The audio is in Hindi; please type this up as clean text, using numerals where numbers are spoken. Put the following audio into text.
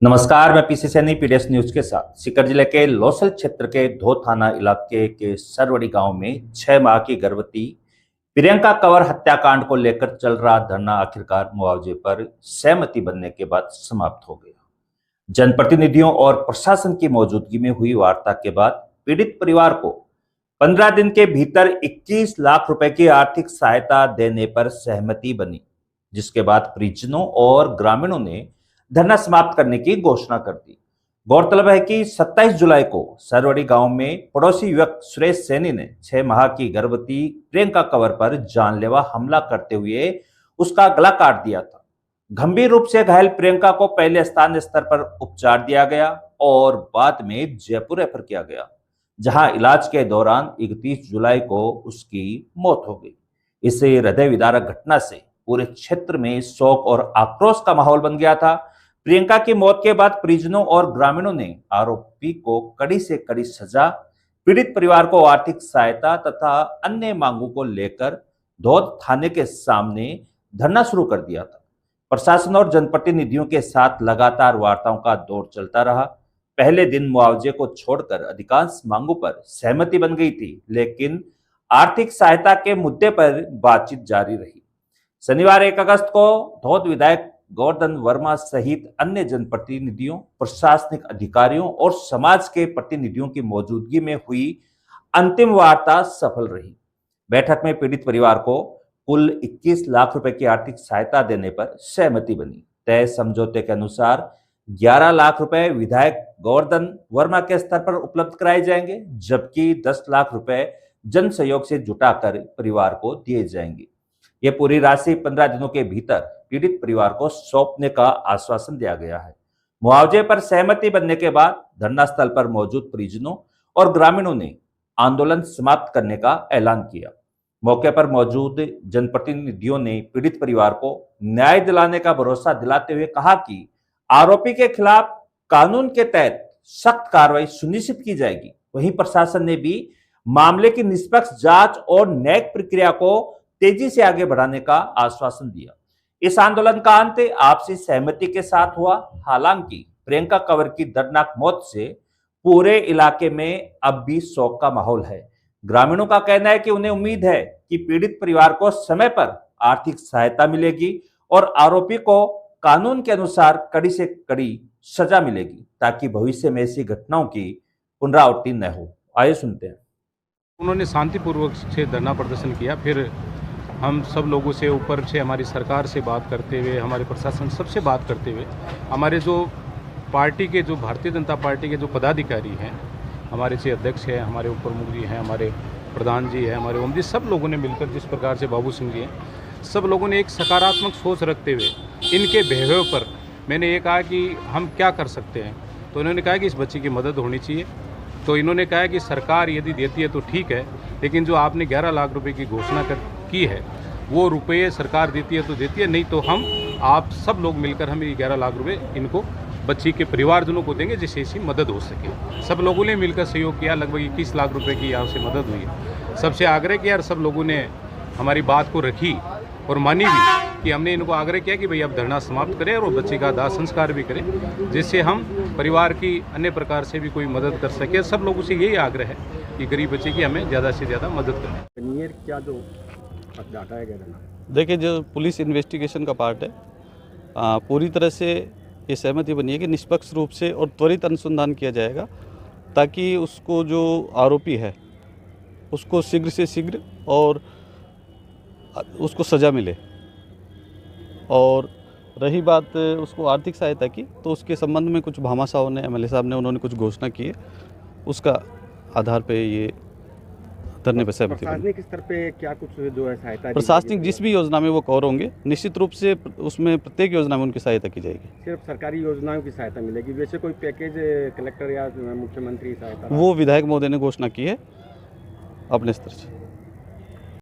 नमस्कार, मैं पीसी सैनी पीडीएस न्यूज के साथ। सीकर जिले के लोसल क्षेत्र के धो थाना इलाके के सरवड़ी गांव में 6 माह की गर्भवती प्रियंका कंवर हत्याकांड को लेकर चल रहा धरना आखिरकार मुआवजे पर सहमति बनने के बाद समाप्त हो गया। जनप्रतिनिधियों और प्रशासन की मौजूदगी में हुई वार्ता के बाद पीड़ित परिवार को 15 दिन के भीतर 21 लाख रुपए की आर्थिक सहायता देने पर सहमति बनी, जिसके बाद परिजनों और ग्रामीणों ने धरना समाप्त करने की घोषणा कर दी। गौरतलब है कि 27 जुलाई को सरवड़ी गांव में पड़ोसी युवक सुरेश सैनी ने 6 माह की गर्भवती प्रियंका कंवर पर जानलेवा हमला करते हुए उसका गला काट दिया था। गंभीर रूप से घायल प्रियंका को पहले स्थानीय स्तर पर उपचार दिया गया और बाद में जयपुर रेफर किया गया, जहां इलाज के दौरान 31 जुलाई को उसकी मौत हो गई। इस हृदय विदारक घटना से पूरे क्षेत्र में शोक और आक्रोश का माहौल बन गया था। प्रियंका की मौत के बाद परिजनों और ग्रामीणों ने आरोपी को कड़ी से कड़ी सजा, पीड़ित परिवार को आर्थिक सहायता तथा अन्य मांगों को लेकर धौद थाने के सामने धरना शुरू कर दिया था। प्रशासन और जनप्रतिनिधियों के साथ लगातार वार्ताओं का दौर चलता रहा। पहले दिन मुआवजे को छोड़कर अधिकांश मांगों पर सहमति बन गई थी, लेकिन आर्थिक सहायता के मुद्दे पर बातचीत जारी रही। शनिवार 1 अगस्त को धौद विधायक गोवर्धन वर्मा सहित अन्य जनप्रतिनिधियों, प्रशासनिक अधिकारियों और समाज के प्रतिनिधियों की मौजूदगी में हुई अंतिम वार्ता सफल रही। बैठक में पीड़ित परिवार को कुल 21 लाख रुपए की आर्थिक सहायता देने पर सहमति बनी। तय समझौते के अनुसार 11 लाख रुपए विधायक गोवर्धन वर्मा के स्तर पर उपलब्ध कराए जाएंगे, जबकि 10 लाख रुपए जन सहयोग से जुटाकर परिवार को दिए जाएंगे। ये पूरी राशि 15 दिनों के भीतर पीड़ित परिवार को सौंपने का आश्वासन दिया गया है। मुआवजे पर सहमति बनने के बाद धरना स्थल पर मौजूद परिजनों और ग्रामीणों ने आंदोलन समाप्त करने का ऐलान किया। मौके पर मौजूद जनप्रतिनिधियों ने पीड़ित परिवार को न्याय दिलाने का भरोसा दिलाते हुए कहा कि आरोपी के खिलाफ कानून के तहत सख्त कार्रवाई सुनिश्चित की जाएगी। वहीं प्रशासन ने भी मामले की निष्पक्ष जांच और न्यायिक प्रक्रिया को तेजी से आगे बढ़ाने का आश्वासन दिया। इस आंदोलन का अंत आपसी सहमति के साथ हुआ। हालांकि प्रियंका कंवर की दर्दनाक मौत से पूरे इलाके में अब भी शोक का माहौल है। ग्रामीणों का कहना है कि उन्हें उम्मीद है कि पीड़ित परिवार को समय पर आर्थिक सहायता मिलेगी और आरोपी को कानून के अनुसार कड़ी से कड़ी सजा मिलेगी, ताकि भविष्य में ऐसी घटनाओं की पुनरावृत्ति न हो। आइए सुनते हैं। उन्होंने शांतिपूर्वक से धरना प्रदर्शन किया। फिर हम सब लोगों से, ऊपर से हमारी सरकार से बात करते हुए, हमारे प्रशासन सबसे बात करते हुए, हमारे जो पार्टी के, जो भारतीय जनता पार्टी के जो पदाधिकारी हैं, हमारे से अध्यक्ष हैं, हमारे ऊपर प्रमुख जी हैं, हमारे प्रधान जी हैं, हमारे ओम जी, सब लोगों ने मिलकर, जिस प्रकार से बाबू सिंह जी हैं, सब लोगों ने एक सकारात्मक सोच रखते हुए इनके बिहेवियर पर मैंने ये कहा कि हम क्या कर सकते हैं। तो इन्होंने कहा कि इस बच्ची की मदद होनी चाहिए। तो इन्होंने कहा कि सरकार यदि देती है तो ठीक है, लेकिन जो आपने 11 लाख रुपए की घोषणा की है, वो रुपये सरकार देती है तो देती है, नहीं तो हम आप सब लोग मिलकर हम ये 11 लाख रुपए इनको बच्ची के परिवारजनों को देंगे, जिससे इसकी मदद हो सके। सब लोगों ने मिलकर सहयोग किया। लगभग 21 लाख रुपए की यहाँ से मदद हुई। सबसे आग्रह किया और सब लोगों ने हमारी बात को रखी और मानी भी कि हमने इनको आग्रह किया कि भाई अब धरना समाप्त करें और बच्चे का दाह संस्कार भी करें, जिससे हम परिवार की अन्य प्रकार से भी कोई मदद कर सके। सब लोगों से यही आग्रह है कि गरीब बच्चे की हमें ज़्यादा से ज़्यादा मदद करें। क्या जो डाटा है, देखिए, जो पुलिस इन्वेस्टिगेशन का पार्ट है, पूरी तरह से ये सहमति बनी है कि निष्पक्ष रूप से और त्वरित अनुसंधान किया जाएगा, ताकि उसको जो आरोपी है उसको शीघ्र से शीघ्र और उसको सज़ा मिले। और रही बात उसको आर्थिक सहायता की, तो उसके संबंध में कुछ भामाशाहों ने, एमएलए साहब ने, उन्होंने कुछ घोषणा की है, उसका आधार पे ये धरने पर सहमति। प्रशासनिक स्तर पे क्या कुछ जो है सहायता? प्रशासनिक जिस भी योजना में वो कवर होंगे, निश्चित रूप से उसमें प्रत्येक योजना में उनकी सहायता की जाएगी। सिर्फ सरकारी योजनाओं की सहायता मिलेगी, वैसे कोई पैकेज कलेक्टर या मुख्यमंत्री सहायता? वो विधायक महोदय ने घोषणा की है अपने स्तर से।